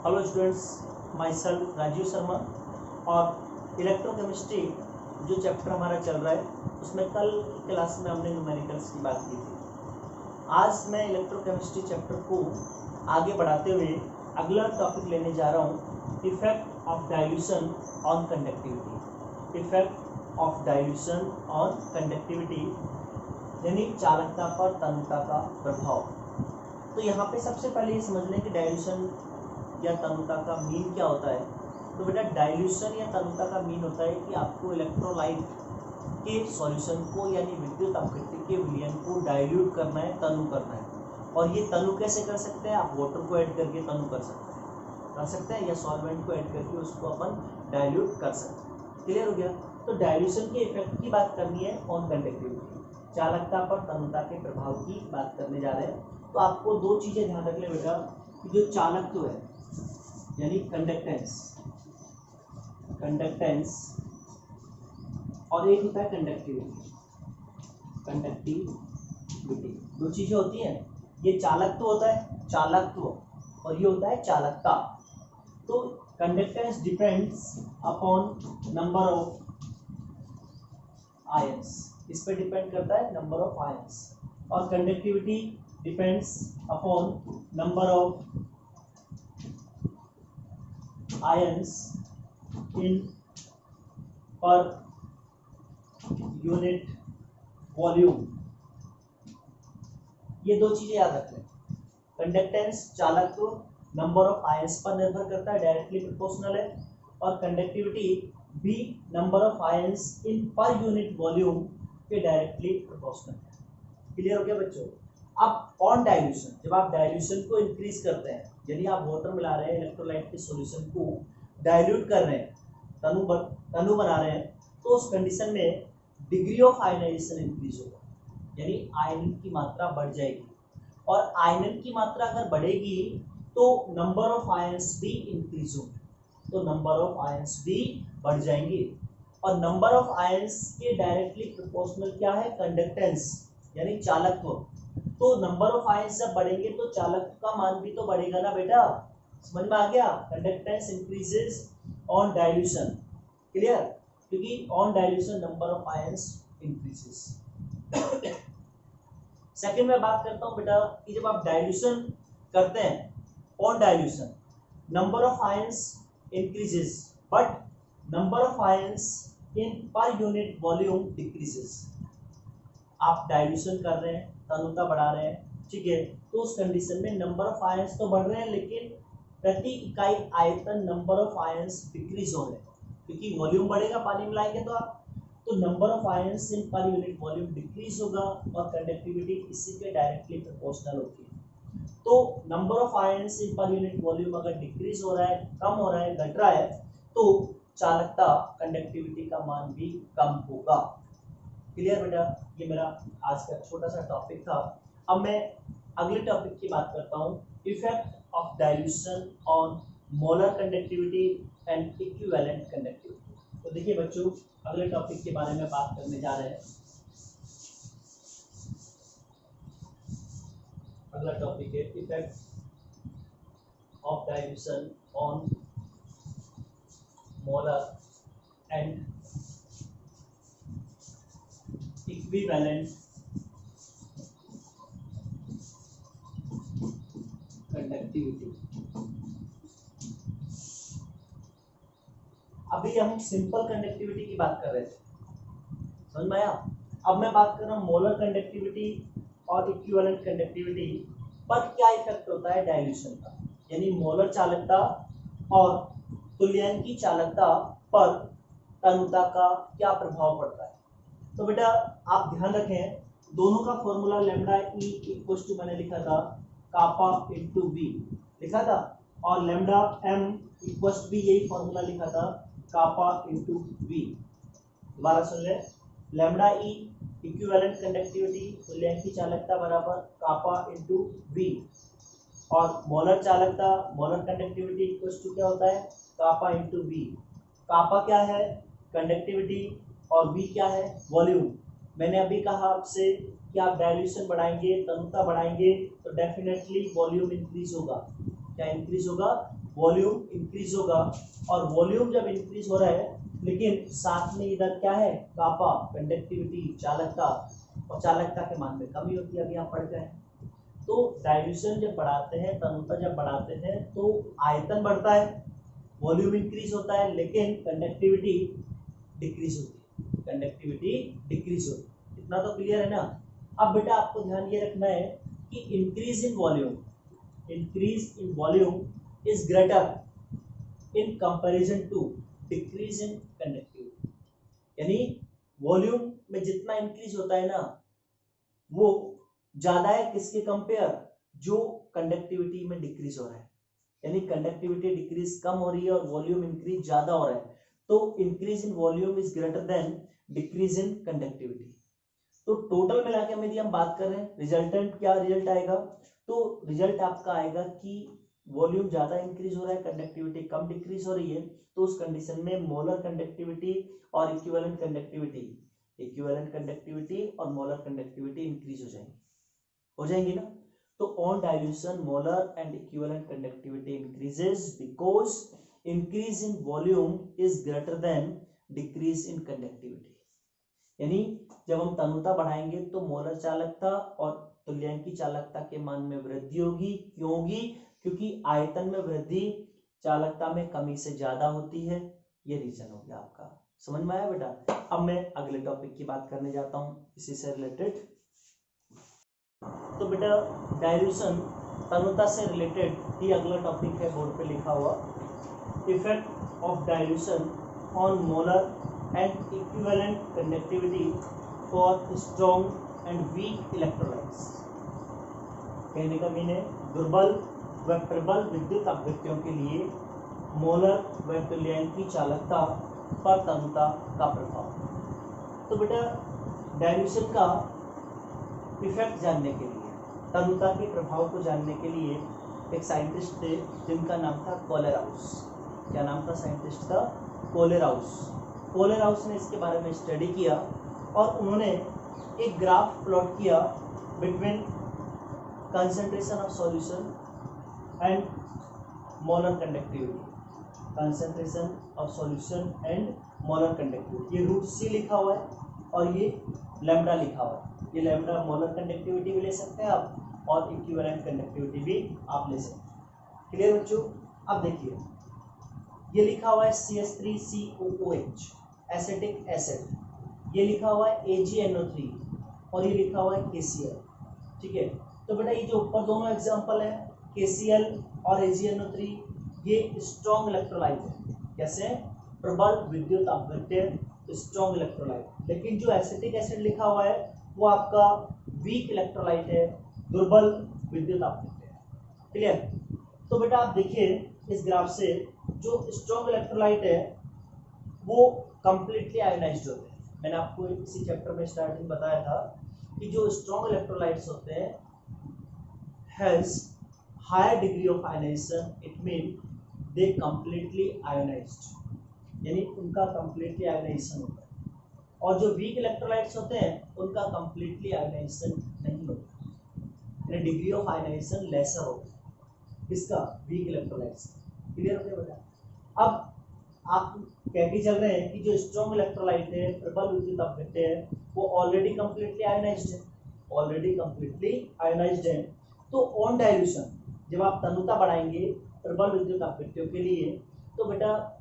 Hello students, myself Rajeev Sharma. और electrochemistry जो chapter हमारा चल रहा है उसमें कल की क्लास में हमने न्यूमेरिकल्स की बात की थी। आज मैं इलेक्ट्रोकेमिस्ट्री चैप्टर को आगे बढ़ाते हुए अगला टॉपिक लेने जा रहा हूँ, effect of dilution on conductivity. Effect of dilution on conductivity यानी चालकता पर तन्यता का प्रभाव। तो यहाँ पे सबसे पहले ये समझ लें कि डाइल्यूशन या तन्यता का मीन क्या होता है। तो बेटा डाइल्यूशन या तन्यता का मीन होता है कि आपको इलेक्ट्रोलाइट के सॉल्यूशन को यानी विद्युत अपघट्य के विलयन को डाइल्यूट करना है, तनु करना है। और ये तनु कैसे कर सकते हैं? आप वाटर को ऐड करके तनु कर सकते हैं या सॉल्वेंट को ऐड करके उसको अपन डाइल्यूट कर सकते हैं। क्लियर हो गया? तो डाइल्यूशन के इफेक्ट की बात करनी है ऑन कंडक्टिविटी, चालकता पर तन्यता के प्रभाव की बात करने जा रहे हैं। तो आपको दो चीजें ध्यान रख ले बेटा कि जो चालकत्व है यानी कंडक्टेंस और एक होता है कंडक्टिविटी। दो चीजें होती हैं, ये चालकत्व होता है चालकत्व और ये होता है चालकता। तो conductance depends upon number of ions, इस पे डिपेंड करता है नंबर ऑफ आयंस। और conductivity depends upon number of ions in per unit volume. ये दो चीजें याद रख लें। कंडक्टेंस चालकत्व नंबर ऑफ आयंस पर निर्भर करता है, डायरेक्टली प्रोपोर्शनल है। और कंडक्टिविटी भी number of ions in per unit volume के डायरेक्टली प्रोपोर्शनल है। क्लियर हो गया बच्चों? अब ऑन डाइल्यूशन, जब आप डाइल्यूशन को इंक्रीज करते हैं, यदि आप वाटर मिला रहे हैं, इलेक्ट्रोलाइट के सॉल्यूशन को डाइल्यूट कर रहे हैं, तनु बना रहे हैं, तो उस कंडीशन में डिग्री ऑफ आयनाइजेशन इंक्रीज होगा, यानी आयनन की मात्रा बढ़ जाएगी। और आयनन की मात्रा अगर बढ़ेगी तो नंबर ऑफ आयंस भी इंक्रीज होंगे, तो नंबर ऑफ आयंस भी बढ़ जाएंगे। और नंबर ऑफ आयंस के डायरेक्टली प्रोपोर्शनल क्या है? कंडक्टेंस यानी चालकत्व। तो नंबर ऑफ आयंस जब बढ़ेंगे तो चालक का मान भी तो बढ़ेगा ना बेटा, समझ में आ गया? Conductance increases on dilution. Clear? क्योंकि on dilution number of ions increases. Second में बात करता हूं बेटा कि जब आप डाइल्यूशन करते हैं, on dilution number of ions increases but number of ions in per unit volume decreases. आप डाइल्यूशन कर रहे हैं, तन्यता बढ़ा रहे हैं, ठीक है, तो उस कंडीशन में नंबर ऑफ आयंस तो बढ़ रहे हैं लेकिन प्रति इकाई आयतन नंबर ऑफ आयंस डिक्रीज हो रहे हैं, क्योंकि वॉल्यूम बढ़ेगा, पानी मिलाएंगे तो आप, तो number of ions in per unit volume decrease होगा और कंडक्टिविटी इसी के डायरेक्टली प्रोपोर्शनल होती है। तो number of ions in per unit volume अगर डिक्रीज हो रहा है, कम हो रहा है, घट रहा है, तो चालकता कंडक्टिविटी का मान भी कम होगा। क्लियर बेटा? ये मेरा आज का छोटा सा टॉपिक था। अब मैं अगले टॉपिक की बात करता हूँ, effect of dilution on molar conductivity and equivalent conductivity. तो देखिए बच्चों, अगले टॉपिक के बारे में बात करने जा रहे हैं। अगला टॉपिक है effect of dilution on molar and equivalent conductivity. अभी हम सिंपल कंडक्टिविटी की बात कर रहे थे, समझ में आया? अब मैं बात कर रहा हूँ मोलर कंडक्टिविटी और इक्विवेलेंट कंडक्टिविटी पर क्या इफेक्ट होता है डाइल्यूशन का, यानी मोलर चालकता और तुल्यांकी चालकता पर तन्यता का क्या प्रभाव पड़ता है। तो बेटा आप ध्यान रखें, दोनों का formula lambda e equals to मैंने लिखा था कापा इंटू वी लिखा था, और लैम्डा एम इक्वल्स भी यही फॉर्मूला लिखा था कापा इंटू वी। दोबारा सुन ले, लैम्डा ई इक्विवेलेंट कंडक्टिविटी तुल्यांकी चालकता बराबर कापा इंटू वी, और मोलर चालकता मोलर कंडक्टिविटी इक्वल्स टू क्या होता है? Kappa into we. कापा क्या है? कंडक्टिविटी, और वी क्या है? वॉल्यूम। मैंने अभी कहा आपसे कि आप डाइल्यूशन बढ़ाएंगे, तन्यता बढ़ाएंगे तो डेफिनेटली वॉल्यूम इंक्रीज होगा। क्या इंक्रीज होगा? वॉल्यूम इंक्रीज होगा, और वॉल्यूम जब इंक्रीज हो रहा है लेकिन साथ में इधर क्या है, कापा कंडक्टिविटी चालकता, और चालकता के मान में कमी होती है, अभी आप पढ़ गए। तो डाइल्यूशन जब बढ़ाते हैं, तनुता जब बढ़ाते हैं तो आयतन बढ़ता है, वॉल्यूम इंक्रीज होता है, लेकिन कंडक्टिविटी डिक्रीज होती है, कंडक्टिविटी डिक्रीज होती है। इतना तो क्लियर है ना। अब बेटा आपको ध्यान ये रखना है कि increase in volume is greater in comparison to decrease in conductivity. यानी वॉल्यूम में जितना इंक्रीज होता है ना वो ज्यादा है किसके कंपेयर, जो कंडक्टिविटी में डिक्रीज हो रहा है। यानी कंडक्टिविटी डिक्रीज कम हो रही है और वॉल्यूम इंक्रीज ज्यादा हो रहा है, तो increase in volume is greater than decrease in conductivity. तो टोटल मिला के यदि हम बात कर रहे हैं, रिजल्टेंट क्या रिजल्ट आएगा, तो रिजल्ट आपका आएगा कि वॉल्यूम ज्यादा इंक्रीज हो रहा है, कंडक्टिविटी कम डिक्रीज हो रही है, तो उस कंडीशन में मोलर कंडक्टिविटी और इक्विवेलेंट कंडक्टिविटी और मोलर कंडक्टिविटी इंक्रीज हो जाएंगी ना। तो on dilution molar and equivalent conductivity increases because increase in volume is greater than decrease in conductivity. यानी जब हम तनुता बढ़ाएंगे तो मोलर चालकता और तुल्यांकी चालकता के मान में वृद्धि होगी। क्यों होगी, क्योंकि आयतन में वृद्धि चालकता में कमी से ज्यादा होती है। ये रीजन हो गया आपका, समझ में आया बेटा। अब मैं अगले टॉपिक की बात करने जाता हूँ इसी से रिलेटेड। तो बेटा डाइल्यूशन तनुता से रिलेटेड ही अगला टॉपिक है, बोर्ड पे लिखा हुआ, effect of dilution on molar and equivalent conductivity for strong and weak electrolytes. कहने का मीन है दुर्बल व प्रबल विद्युत अपवृत्तियों के लिए मोलर व तुल्यांकी चालकता पर तनुता का प्रभाव। तो बेटा डाइल्यूशन का इफेक्ट जानने के लिए, तनुता के प्रभाव को जानने के लिए एक साइंटिस्ट थे जिनका नाम था कोलेराउस। क्या नाम था साइंटिस्ट का, कोलेराउस। कोलेराउस ने इसके बारे में स्टडी किया और उन्होंने एक ग्राफ प्लॉट किया between concentration of solution and molar conductivity, concentration of solution and molar conductivity. ये रूट सी लिखा हुआ है और ये लैम्डा लिखा हुआ है। ये लैम्डा मोलर कंडक्टिविटी भी ले सकते हैं आप और इक्विवेलेंट कंडक्टिविटी भी आप ले सकते हैं। क्लियर बच्चों। अब देखिए ये लिखा हुआ है CH3COOH एसिटिक एसिड, ये लिखा हुआ है AgNO3 और ये लिखा हुआ है KCl। ठीक है, तो बेटा ये जो ऊपर दोनों एग्जांपल है KCl और AgNO3, ये स्ट्रॉन्ग इलेक्ट्रोलाइट है। कैसे, प्रबल विद्युत अपवृत्तीय स्ट्रॉन्ग इलेक्ट्रोलाइट। लेकिन जो एसिटिक एसिड लिखा हुआ है वो आपका वीक इलेक्ट्रोलाइट है, दुर्बल विद्युत अपवृत्तीय। क्लियर। तो बेटा आप देखिए इस ग्राफ से जो स्ट्रॉन्ग इलेक्ट्रोलाइट है वो कंप्लीटली आयोनाइज्ड होते हैं। मैंने आपको इसी चैप्टर में स्टार्टिंग बताया था कि जो स्ट्रॉन्ग इलेक्ट्रोलाइट्स होते हैं has higher degree of ionization, it mean they completely ionized, यानी उनका कंप्लीटली आयोनाइजेशन होता है। और जो वीक इलेक्ट्रोलाइट्स होते हैं उनका कंप्लीटली आयोनाइजेशन नहीं होता, यानी डिग्री ऑफ आयोनाइजेशन लेसर होता है इसका, वीक इलेक्ट्रोलाइट्स। क्लियर हो गया बेटा। अब आप कह के चल रहे हैं कि जो स्ट्रॉन्ग इलेक्ट्रोलाइट है, प्रबल विद्युत अपवृत्तीय है, वो ऑलरेडी कंप्लीटली आयोनाइज्ड है, ऑलरेडी कंप्लीटली आयोनाइज्ड है। तो ऑन डाइल्यूशन जब आप तनुता बढ़ाएंगे प्रबल विद्युत अपवृत्तियों के लिए, तो बेटा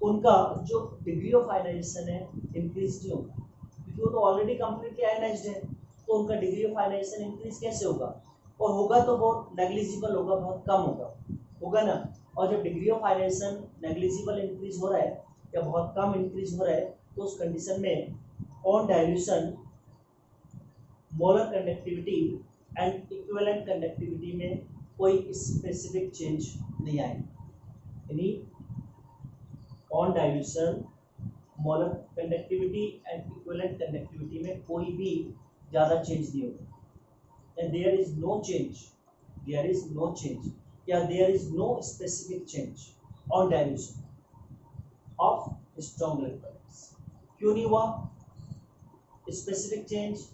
उनका जो डिग्री ऑफ आयोनाइजेशन है इंक्रीज नहीं होगा, क्योंकि वो तो ऑलरेडी कंप्लीटली आयोनाइज्ड है। तो उनका डिग्री ऑफ आयोनाइजेशन इंक्रीज कैसे होगा, और होगा तो बहुत नेग्लिजिबल होगा, बहुत कम होगा ना। और जब degree of ionization negligible increase हो रहा है या बहुत कम इंक्रीज हो रहा है, तो उस कंडीशन में on dilution molar conductivity and equivalent conductivity में कोई स्पेसिफिक चेंज नहीं आएगा। यानी on dilution molar conductivity and equivalent conductivity में कोई भी ज़्यादा चेंज नहीं होगा, and there is no change या there is no specific change on dilution of strong electrolytes। क्यों नहीं हुआ स्पेसिफिक चेंज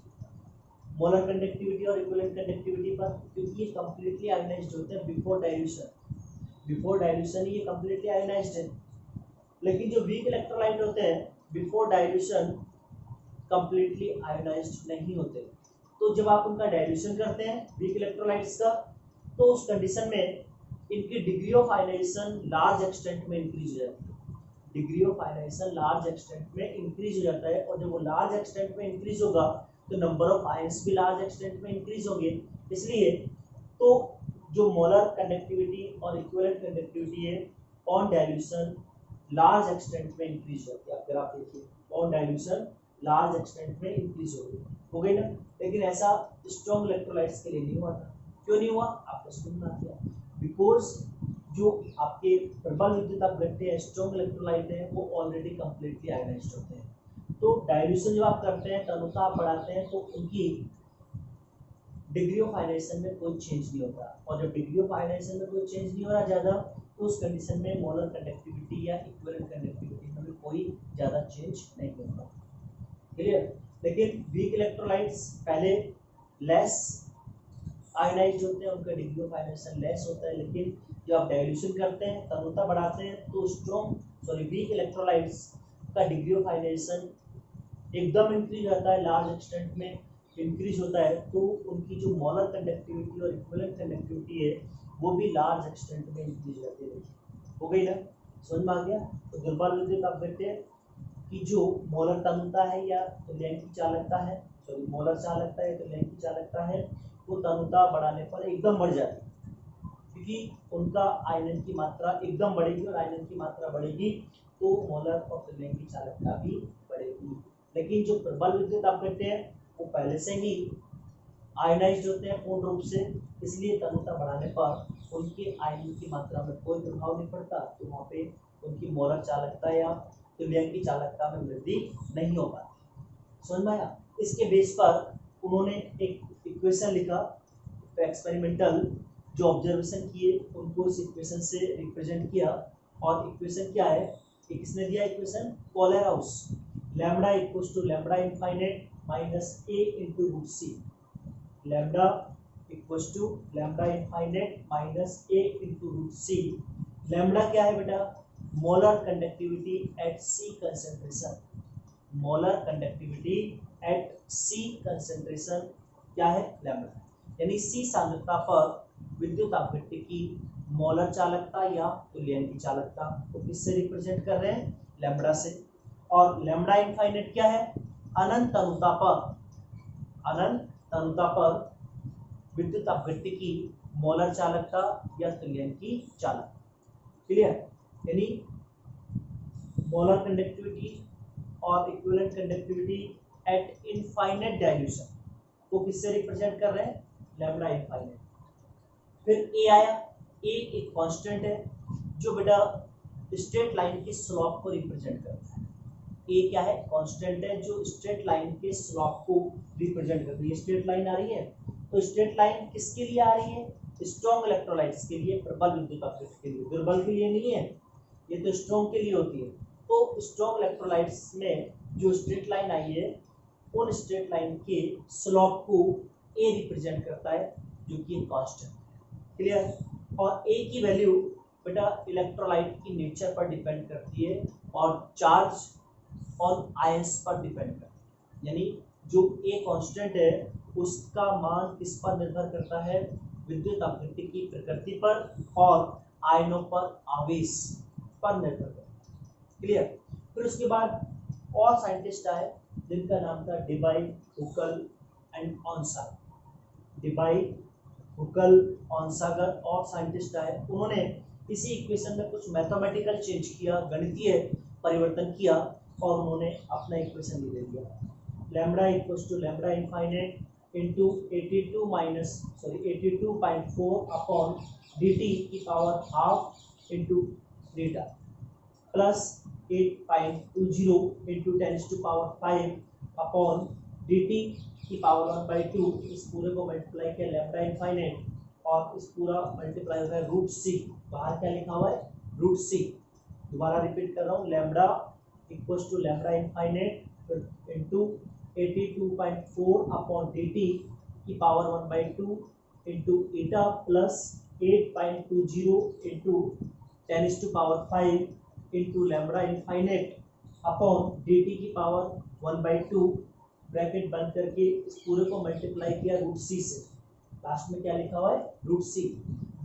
मोलर कंडक्टिविटी और इक्विवेलेंट कंडक्टिविटी पर, क्योंकि ये कंप्लीटली आयोनाइज्ड होते हैं बिफोर डाइल्यूशन। बिफोर डाइल्यूशन ये कंप्लीटली आयोनाइज्ड है। लेकिन जो वीक इलेक्ट्रोलाइट होते हैं बिफोर डाइल्यूशन कंप्लीटली आयोनाइज्ड नहीं होते। तो जब आप उनका डाइल्यूशन करते हैं वीक इलेक्ट्रोलाइट्स का, तो उस कंडीशन में इनकी degree of ionization large extent में इंक्रीज हो जाती है। Degree of ionization large extent में इंक्रीज हो जाता है, और जब वो लार्ज एक्सटेंट में इंक्रीज होगा तो नंबर ऑफ आयंस भी लार्ज एक्सटेंट में इंक्रीज होंगे। इसलिए तो जो मोलर कंडक्टिविटी और इक्विवेलेंट कंडक्टिविटी है ऑन डाइल्यूशन लार्ज एक्सटेंट में इंक्रीज होती है। अगर आप देखिए ऑन डाइल्यूशन लार्ज एक्सटेंट में इंक्रीज हो गई ना। लेकिन ऐसा स्ट्रॉन्ग इलेक्ट्रोलाइट्स के लिए नहीं हुआ था। क्यों नहीं हुआ? आपको समझ में आ गया। बिकॉज जो आपके प्रबल विद्युत अपघट्य स्ट्रॉन्ग इलेक्ट्रोलाइट है वो ऑलरेडी कंप्लीटली आयोनाइज्ड होते हैं। तो डाइल्यूशन जब आप करते हैं, तनुता आप बढ़ाते हैं, तो उनकी डिग्री ऑफ आयोनाइजेशन में कोई चेंज नहीं होता। और जब डिग्री ऑफ आयोनाइजेशन में कोई चेंज नहीं हो रहा ज़्यादा, तो उस कंडीशन में मोलर कंडक्टिविटी या इक्विवेलेंट कंडक्टिविटी में भी कोई ज़्यादा चेंज नहीं होता। क्लियर? लेकिन वीक इलेक्ट्रोलाइट्स पहले लेस आयोनाइज्ड होते हैं, उनका डिग्री ऑफ आयोनाइजेशन लेस होता है। लेकिन जब आप डाइल्यूशन करते हैं, तनुता बढ़ाते हैं, तो वीक इलेक्ट्रोलाइट्स का डिग्री ऑफ आयोनाइजेशन एकदम इंक्रीज होता है, लार्ज एक्सटेंट में इंक्रीज होता है। तो उनकी जो मोलर कंडक्टिविटी और इक्विवेलेंट कंडक्टिविटी है वो भी लार्ज एक्सटेंट में इंक्रीज होती है। हो गई ना? समझ में आ गया? तो दुर्बल विद्युत अपघट्य की जो मोलर तनुता है या तुल्यांक की चालकता है, मोलर चालकता है तुल्यांक की चालकता है, वो तनुता बढ़ाने पर एकदम बढ़ जाती है, क्योंकि उनका आयनन की मात्रा एकदम बढ़ेगी, और आयनन की मात्रा बढ़ेगी तो मोलर और तुल्यांक की चालकता भी बढ़ेगी। लेकिन जो प्रबल विद्युत अपघट्य है वो पहले से ही आयोनाइज्ड होते हैं पूर्ण रूप से, इसलिए तनुता बढ़ाने पर उनके आयन की मात्रा में कोई प्रभाव नहीं पड़ता। तो वहाँ पे उनकी मोलर चालकता या तुल्यांक की चालकता में वृद्धि नहीं हो पाती। समझ में आया? इसके बेस पर उन्होंने एक इक्वेशन लिखा, एक्सपेरिमेंटल जो ऑब्जर्वेशन किए उनको इस इक्वेशन से रिप्रेजेंट किया। और इक्वेशन क्या है? किसने दिया equation? Kohlrausch. Lambda equals to lambda infinite minus a into root c. Lambda equals to lambda infinite minus a into root c. Lambda क्या है बेटा? Molar conductivity at c concentration. Molar conductivity at c concentration क्या है? Lambda. यानी सी सांद्रता पर विद्युत अपघट्य की मोलर चालकता या तुल्यांक की चालकता को किससे रिप्रेजेंट कर रहे हैं? लैम्बडा से। और लैम्बडा इनफाइनाइट क्या है? अनंत तनुता पर विद्युत अपघट्य की मोलर चालकता या तुल्यांक की चालकता। क्लियर? यानी मोलर कंडक्टिविटी और equivalent conductivity at infinite dilution को किससे रिप्रेजेंट कर रहे हैं? Lambda infinite. फिर ए आया। ए एक कांस्टेंट है जो बेटा स्ट्रेट लाइन की स्लोप को रिप्रेजेंट करता है। ए क्या है? कांस्टेंट है जो स्ट्रेट लाइन के स्लोप को रिप्रेजेंट करती है। स्ट्रेट लाइन आ रही है, तो स्ट्रेट लाइन किसके लिए आ रही है? स्ट्रॉन्ग इलेक्ट्रोलाइट्स के लिए, प्रबल विद्युत अपघट्य के लिए। दुर्बल के लिए नहीं है, ये तो स्ट्रॉन्ग के लिए होती है। तो स्ट्रॉन्ग इलेक्ट्रोलाइट्स में जो स्ट्रेट लाइन आई है, उन स्ट्रेट लाइन के स्लोप को ए रिप्रेजेंट करता है, जो कि कांस्टेंट है। क्लियर? और ए की वैल्यू बेटा इलेक्ट्रोलाइट की नेचर पर डिपेंड करती है और चार्ज ऑन आयंस पर डिपेंड करती है। यानी जो ए कांस्टेंट है उसका मान किस पर निर्भर करता है? विद्युत अपघट्य की प्रकृति पर और आयनों पर आवेश पर निर्भर करता है। क्लियर? फिर उसके बाद और साइंटिस्ट आए जिनका नाम था डेबाई, हुकल एंड ऑनसागर। डेबाई, हुकल, ऑनसागर और साइंटिस्ट आए। उन्होंने इसी इक्वेशन में कुछ मैथमेटिकल चेंज किया, गणितीय परिवर्तन किया, और उन्होंने अपना इक्वेशन दे दिया। Lambda equals to lambda infinite into 82.4 upon dt की power half into eta plus 8.20 into 10⁵ upon dt की पावर 1/2। इस पूरे को मल्टीप्लाई किया लैम्बडा इनफाइनाइट, और इस पूरा मल्टीप्लाई होगा रूट सी। बाहर क्या लिखा हुआ है? Root C. दोबारा रिपीट कर रहा हूँ, lambda equals to lambda infinite into 82.4 upon dt की power 1/2 into eta plus 8.20 into 10⁵ into lambda infinite upon dt की पावर 1/2 ब्रैकेट बंद करके इस पूरे को मल्टीप्लाई किया √c से, लास्ट में क्या लिखा हुआ है √c।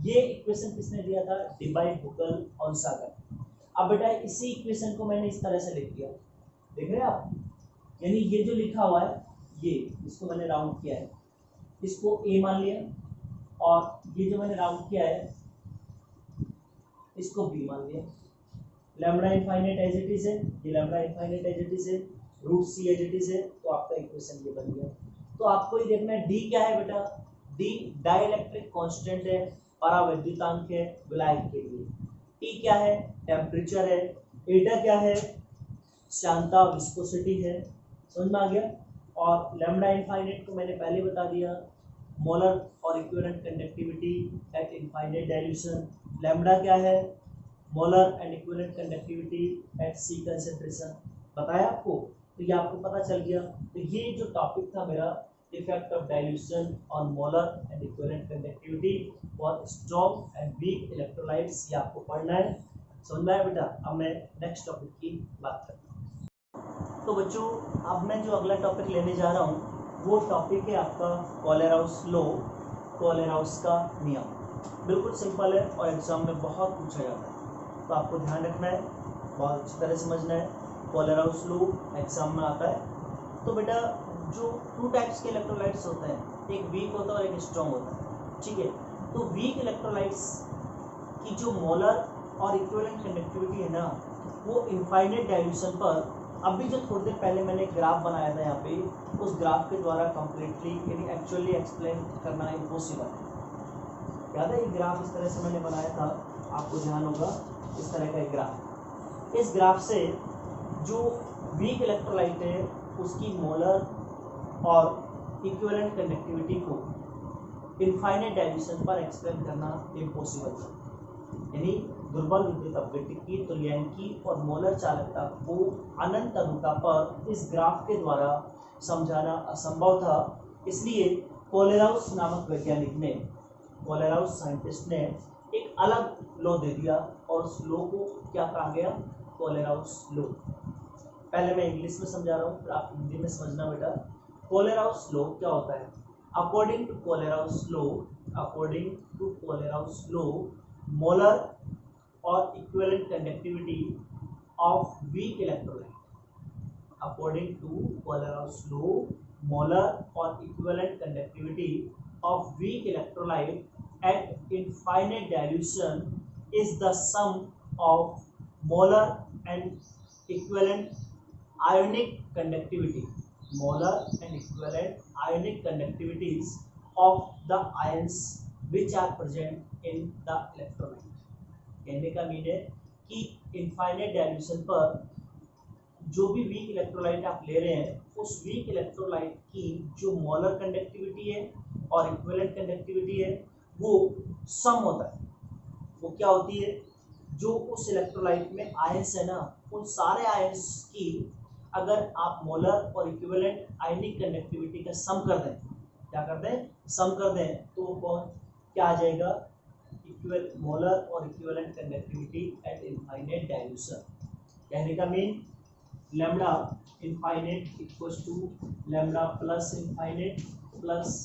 ये इक्वेशन किसने दिया था, डिबाइड बुकल और सागर। अब बेटा इसी इक्वेशन को मैंने इस तरह से लिख दिया, देख रहे हैं आप, यानी ये जो लिखा हुआ है ये, इसको मैंने राउंड किया है, इसको a मान लिया, और ये जो मैंने राउंड किया है इसको b मान लिया। Lambda infinite as it is है, ये lambda infinite as it is है, √c एज इट इज है, तो आपका इक्वेशन ये बन गया। तो आपको ये देखना है d क्या है बेटा, d डाइलेक्ट्रिक कांस्टेंट है, परावैद्युतांक है विलायक के लिए। t क्या है, टेम्परेचर है। एटा क्या है, श्यानता विस्कोसिटी है, समझ में आ गया। और लैम्ब्डा इनफाइनाइट को मैंने पहले बता दिया, मोलर और equivalent conductivity at infinite dilution. Lambda क्या है, molar and equivalent conductivity at C concentration, बताया आपको, तो ये आपको पता चल गया। तो ये जो टॉपिक था मेरा, effect of dilution on molar and equivalent conductivity for strong and weak electrolytes, ये आपको पढ़ना है, समझ में आया बेटा। अब मैं नेक्स्ट टॉपिक की बात करता हूँ। तो बच्चों अब मैं जो अगला टॉपिक लेने जा रहा हूँ वो टॉपिक है आपका कोलेराउस लॉ, कोलेराउस का नियम। बिल्कुल सिंपल है और एग्जाम में बहुत पूछा जाता है, तो आपको ध्यान रखना है, बहुत अच्छी तरह समझना है। कोलेराउस लॉ एग्जाम में आता है। तो बेटा जो 2 टाइप्स के इलेक्ट्रोलाइट्स होते हैं, एक वीक होता है और एक स्ट्रॉन्ग होता है, ठीक है। तो वीक इलेक्ट्रोलाइट्स की जो मोलर और इक्विवेलेंट कंडक्टिविटी है ना, वो इनफाइनाइट डाइल्यूशन पर, अभी जो थोड़ी देर पहले मैंने एक ग्राफ बनाया था यहाँ पे, उस ग्राफ के द्वारा कंप्लीटली यानी एक्चुअली एक्सप्लेन करना इम्पॉसिबल है। याद है ये ग्राफ इस तरह से मैंने बनाया था, आपको ध्यान होगा, इस तरह का एक ग्राफ। इस ग्राफ से जो वीक इलेक्ट्रोलाइट है उसकी मोलर और इक्विवेलेंट कंडक्टिविटी को इनफाइनाइट डाइल्यूशन पर एक्सप्लेन करना इम्पॉसिबल था, यानी दुर्बल विद्युत अपघट्य की तुल्यांकी और मोलर चालकता को अनंत अणुता पर इस ग्राफ के द्वारा समझाना असंभव था। इसलिए कोलेराउस नामक वैज्ञानिक ने, कोलेराउस साइंटिस्ट ने एक अलग लॉ दे दिया, और उस लॉ को क्या कहा गया, कोलेराउस लॉ। पहले मैं इंग्लिश में समझा रहा हूँ, फिर आप हिंदी में समझना बेटा। कोलेराउस लॉ क्या होता है, according to Kohlrausch law, according to Kohlrausch law, molar और equivalent conductivity of weak electrolyte, according to Kohlrausch law, molar और equivalent conductivity of weak electrolyte at infinite dilution is the sum of molar and equivalent ionic conductivity, molar and equivalent ionic conductivities of the ions which are present in the electrolyte। कहने का mean है कि infinite dilution पर जो भी weak electrolyte आप ले रहे हैं, उस वीक इलेक्ट्रोलाइट की जो मोलर कंडक्टिविटी है और इक्विवेलेंट कंडक्टिविटी है वो सम होता है। वो क्या होती है, जो उस इलेक्ट्रोलाइट में आयंस है ना, उन सारे आयंस की अगर आप मोलर और इक्विवेलेंट आयनिक कंडक्टिविटी का सम कर दें, क्या कर दें, सम कर दें, तो वो कौन क्या आ जाएगा, मोलर और equivalent conductivity at infinite dilution. कहने का mean lambda infinite equals to lambda plus infinite plus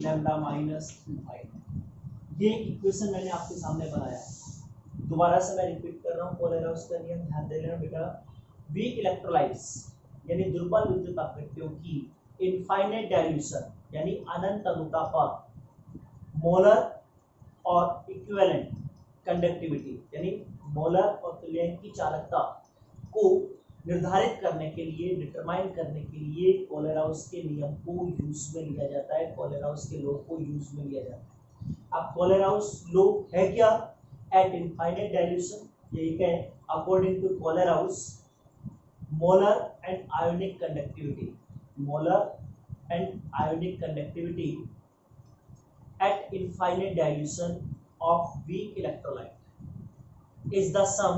lambda minus infinite. ये इक्वेशन मैंने आपके सामने बनाया है, दोबारा से मैं रिपीट कर रहा हूँ। कोलेराउस का नियम ध्यान दे लेना बेटा। वीक इलेक्ट्रोलाइट्स यानी दुर्बल विद्युत अपघट्यों की इनफाइनाइट डाइल्यूशन यानी अनंत अणुता पर मोलर और इक्विवेलेंट कंडक्टिविटी यानी मोलर और तुल्यांकी चालकता को निर्धारित करने के लिए, डिटरमाइन करने के लिए कोलेराउस के नियम को यूज में लिया जाता है, कोलेराउस के लॉ को यूज में लिया जाता है। अब कोलेराउस लॉ है क्या, एट इनफाइनाइट डाइल्यूशन, यही कहें according to Kohlrausch, molar and ionic conductivity, molar and ionic conductivity at infinite dilution of weak electrolyte is the sum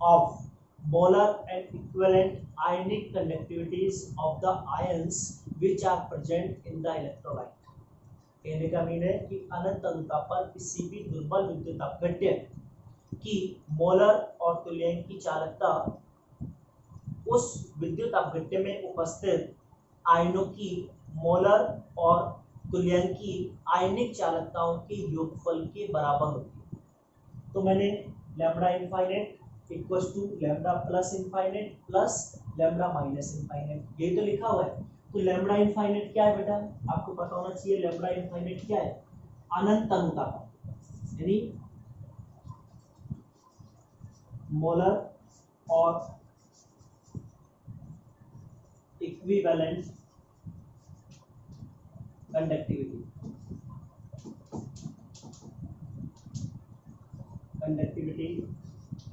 of molar and equivalent ionic conductivities of the ions which are present in the electrolyte। कहने का mean है कि अनंत अनुता पर किसी भी दुर्बल विद्युत अपघट्य की मोलर और तुल्यांक की चालकता उस विद्युत अपघट्य में उपस्थित आयनों की मोलर और तुल्यांकी आयनिक चालकताओं के योगफल के बराबर होती है। तो मैंने lambda infinite equals to lambda plus infinite plus lambda minus infinite यही तो लिखा हुआ है। तो लैम्बडा इनफाइनाइट क्या है बेटा, आपको पता होना चाहिए। लैम्बडा इनफाइनाइट क्या है, अनंत अनुता का, यानी मोलर और equivalent conductivity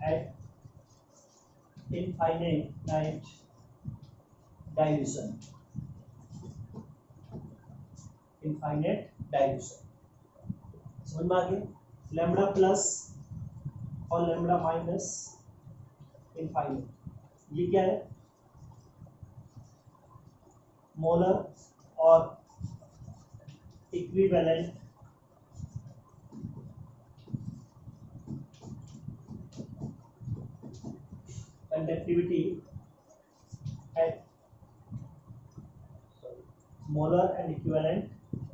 at infinite dilution, समझ में आ गया। लैम्बडा प्लस और लैम्बडा माइनस इनफाइनाइट, ये क्या है, मोलर और equivalent conductivity eight molar and equivalent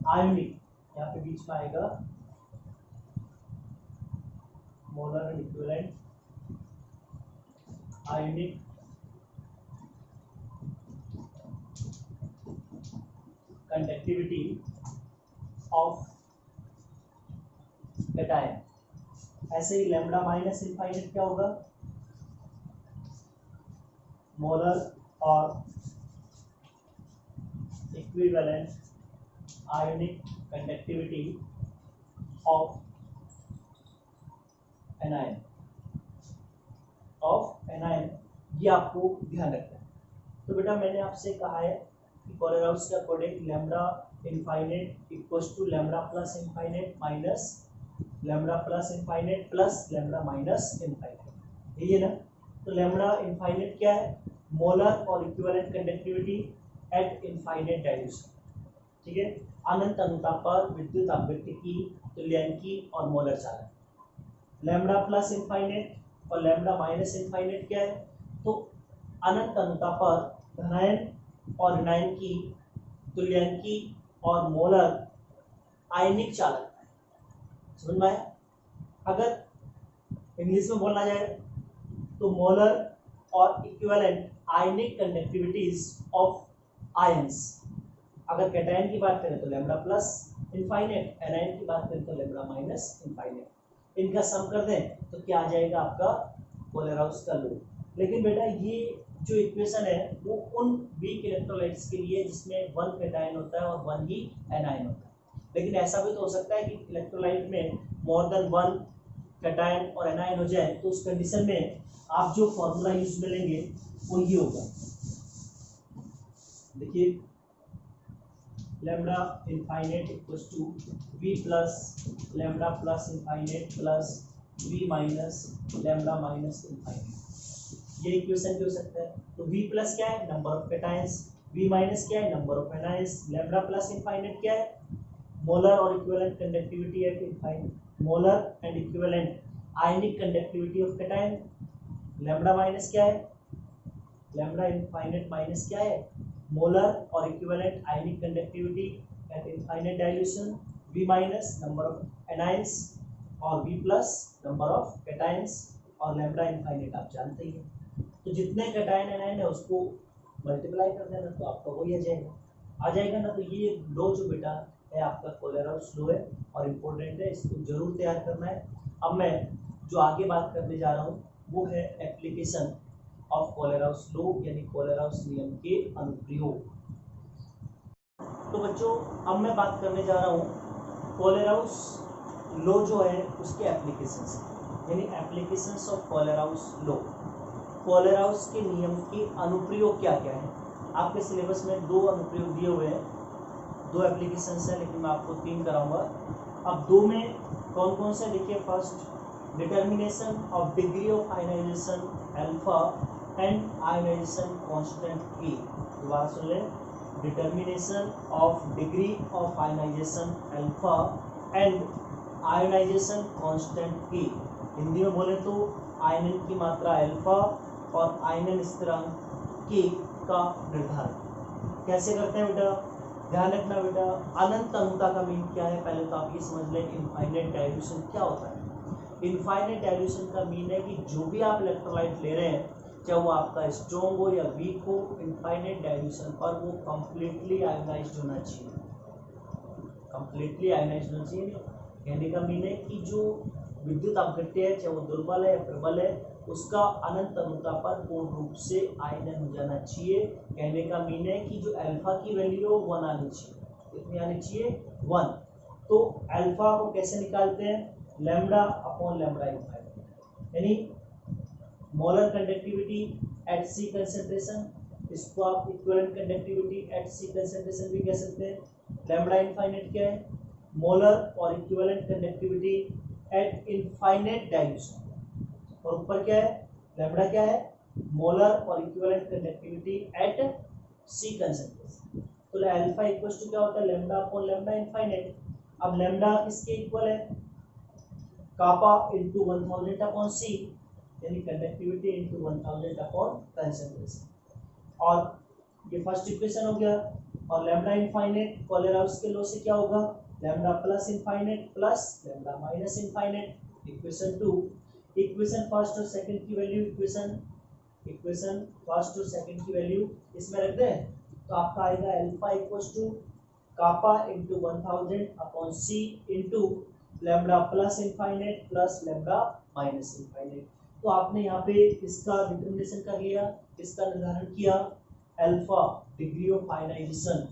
ionic, यहाँ पे बीच में आएगा molar and equivalent ionic conductivity of cation. ऐसे ही लैम्बडा माइनस इनफाइनाइट क्या होगा, मोलर और equivalent ionic conductivity of anion, ये आपको ध्यान रखना है। तो बेटा मैंने आपसे कहा है कि कोलेराउस के according lambda infinite equals to lambda plus infinite minus lambda plus infinite plus lambda minus infinite, यही है ना। तो लैम्बडा इनफाइनाइट क्या है, मोलर और equivalent conductivity at infinite dilution, ठीक है, अनंत अनुता पर विद्युत अपघट्य की तुल्यांकी और मोलर चालक। लैम्बडा प्लस इनफाइनाइट और लैम्बडा माइनस इनफाइनाइट क्या है, तो अनंत अनुता पर धनायन और ऋणायन की तुल्यांकी और मोलर आयनिक चालक, समझ में आया। अगर इंग्लिश में बोलना जाए तो मोलर और equivalent ionic conductivities of ions. अगर कैटायन की बात करें तो लैम्बडा प्लस इनफाइनाइट, एनायन की बात करें तो लैम्बडा माइनस इनफाइनाइट, इनका सम कर दें तो क्या आ जाएगा आपका कोलेराउस का लॉ। लेकिन बेटा ये जो इक्वेशन है वो उन वीक इलेक्ट्रोलाइट्स के लिए जिसमें वन कैटायन होता है और वन ही एनायन होता है। लेकिन ऐसा भी तो हो सकता है कि इलेक्ट्रोलाइट में मोर देन वन कैटायन और एनायन हो जाए, तो उस कंडीशन में आप जो फॉर्मूला यूज में लेंगे वो ये होगा, देखिए lambda infinite equals to v plus lambda plus infinite plus v minus lambda minus infinite, ये इक्वेशन भी हो सकता है। तो वी प्लस क्या है, number of cations, v minus क्या है, number of anions, lambda plus infinite क्या है, मोलर और equivalent conductivity at infinite, molar and equivalent ionic conductivity of cation. Lambda minus क्या है, लैम्बडा इनफाइनाइट माइनस क्या है, मोलर और equivalent ionic conductivity at infinite dilution, v minus number of anions और v plus number of cations, और lambda infinite आप जानते ही हैं। तो जितने कैटायन एनायन है उसको मल्टीप्लाई कर देना तो आपका वही आ जाएगा ना। तो ये लो जो बेटा है आपका कोलेराउस लो है और इम्पोर्टेंट है, इसको जरूर तैयार करना है। अब मैं जो आगे बात करने जा रहा हूँ वो है एप्लीकेशन ऑफ कोलेराउस लो, यानी कोलेराउस नियम के अनुप्रयोग। तो बच्चों अब मैं बात करने जा रहा हूँ कोलेराउस लो जो है उसके एप्लीकेशंस, यानी एप्लीकेशंस ऑफ कोलेराउस लो। कोलेराउस के नियम के अनुप्रयोग क्या क्या है। आपके सिलेबस में 2 अनुप्रयोग दिए हुए हैं, 2 एप्लीकेशंस है, लेकिन मैं आपको 3 कराऊंगा। अब 2 में कौन कौन से देखिए, first determination of degree of ionisation alpha and ionisation constant ए। दोबारा सुन लें, determination of degree of ionisation alpha and ionisation constant की। हिंदी में बोले तो आयनन की मात्रा अल्फा और आयनन स्थिरांक के का निर्धारण कैसे करते हैं बेटा, ध्यान रखना बेटा। अनंत अणुता का मीन क्या है, पहले तो आप ये समझ लें इनफाइनाइट डाइल्यूशन क्या होता है। इनफाइनाइट डाइल्यूशन का मीन है कि जो भी आप इलेक्ट्रोलाइट ले रहे हैं, चाहे वो आपका स्ट्रॉन्ग हो या वीक हो, इनफाइनाइट डाइल्यूशन पर वो कंप्लीटली आयोनाइज्ड होना चाहिए, कंप्लीटली आयोनाइज्ड होना चाहिए। कहने का मीन है कि जो विद्युत अपघट्य है, चाहे वो दुर्बल है या प्रबल है, उसका अनंत अणुता पर पूर्ण रूप से आयनन हो जाना चाहिए। कहने का मीन है कि जो अल्फा की वैल्यू हो 1 आनी चाहिए, कितनी आनी चाहिए 1। तो अल्फा को कैसे निकालते हैं, लैम्डा अपॉन लैम्डा इनफाइनाइट, यानी molar conductivity at C concentration, इसको आप equivalent conductivity at C concentration भी कह सकते हैं। लैम्डा इनफाइनाइट क्या है, मोलर और equivalent conductivity at infinite dilution, और ऊपर क्या है, लैम्डा क्या है, मोलर और equivalent conductivity at C concentration. तो अल्फा इक्वल टू क्या होता है, लैम्डा अपॉन लैम्डा इनफाइनाइट। अब लैम्डा किसके इक्वल है, कापा इनटू 1000 अपॉन सी, यानी कंडक्टिविटी इनटू 1000 अपॉन कंसंट्रेशन। और ये फर्स्ट इक्वेशन हो गया। और लैम्डा इनफाइनाइट कोलेराउस के लॉ से क्या होगा, lambda plus infinite plus lambda minus infinite. Equation 2, equation first और सेकंड की वैल्यू, इक्वेशन फर्स्ट और सेकंड की वैल्यू इसमें रख दें, तो आपका आएगा alpha equals to kappa into 1000 upon C into lambda plus infinite plus lambda minus infinite. तो आपने यहाँ पे इसका डिटर्मिनेशन कर लिया, इसका निर्धारण किया, अल्फा डिग्री ऑफ आयनाइजेशन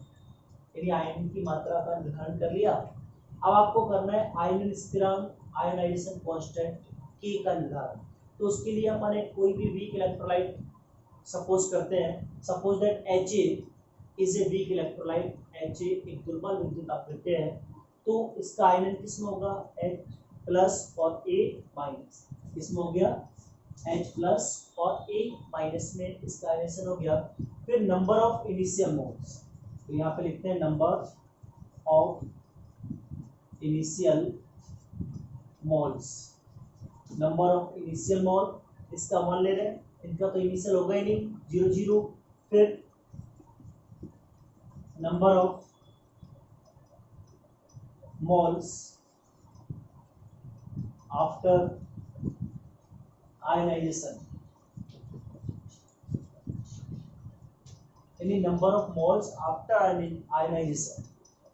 यानी आयन की मात्रा का निर्धारण कर लिया। अब आपको करना है आयनन स्थिरांक, आयनाइजेशन कांस्टेंट के का निर्धारण। तो उसके लिए अपन कोई भी वीक इलेक्ट्रोलाइट सपोज करते हैं, suppose that HA is a weak electrolyte, HA एक दुर्बल विद्युत अपघट्य है, तो इसका आयनन किसमें होगा, H प्लस और A माइनस, इसमें हो गया H प्लस और A माइनस में इसका आयनेशन हो गया। फिर नंबर ऑफ इनिशियल मोल्स, तो यहाँ पे लिखते हैं number of initial moles, number of initial मोल, इसका 1 ले रहे हैं, इनका तो इनिशियल होगा ही नहीं, 0 0। फिर number of moles after ionisation, यानी number of moles after ionisation,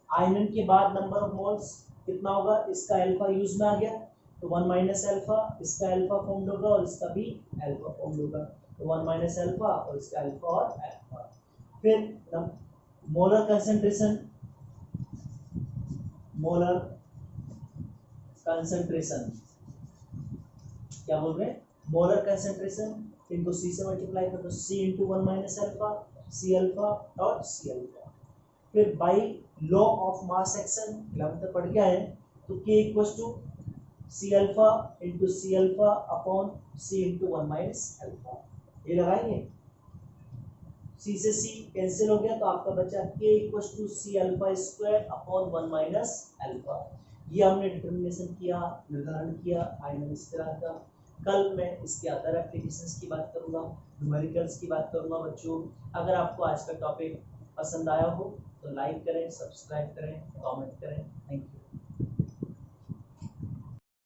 आयनन के बाद नंबर ऑफ मोल्स कितना होगा, इसका अल्फा यूज में आ गया तो 1 माइनस अल्फा, इसका अल्फा फॉर्म होगा और इसका भी अल्फा फॉर्म होगा, तो 1 माइनस अल्फा और इसका अल्फा और अल्फा। फिर मोलर कंसंट्रेशन, मोलर कंसंट्रेशन क्या बोल रहे हैं, मोलर कंसंट्रेशन, इनको सी से मल्टीप्लाई कर दो, c into 1 minus alpha, c alpha और सी अल्फा। फिर by law of mass action 11th पढ़ गया है, तो K equals to C alpha into c alpha upon c into 1 minus alpha, ये लगाएंगे, सी से सी कैंसिल हो गया, तो आपका बचा K equals to C alpha square upon 1 minus alpha. ये हमने डिटर्मिनेशन किया, निर्धारण किया आयनन स्थिरांक का। कल मैं इसके अदर एप्लीकेशंस की बात करूंगा, न्यूमेरिकल्स की बात करूंगा। बच्चों अगर आपको आज का टॉपिक पसंद आया हो तो लाइक करें, सब्सक्राइब करें, कमेंट करें। Thank you.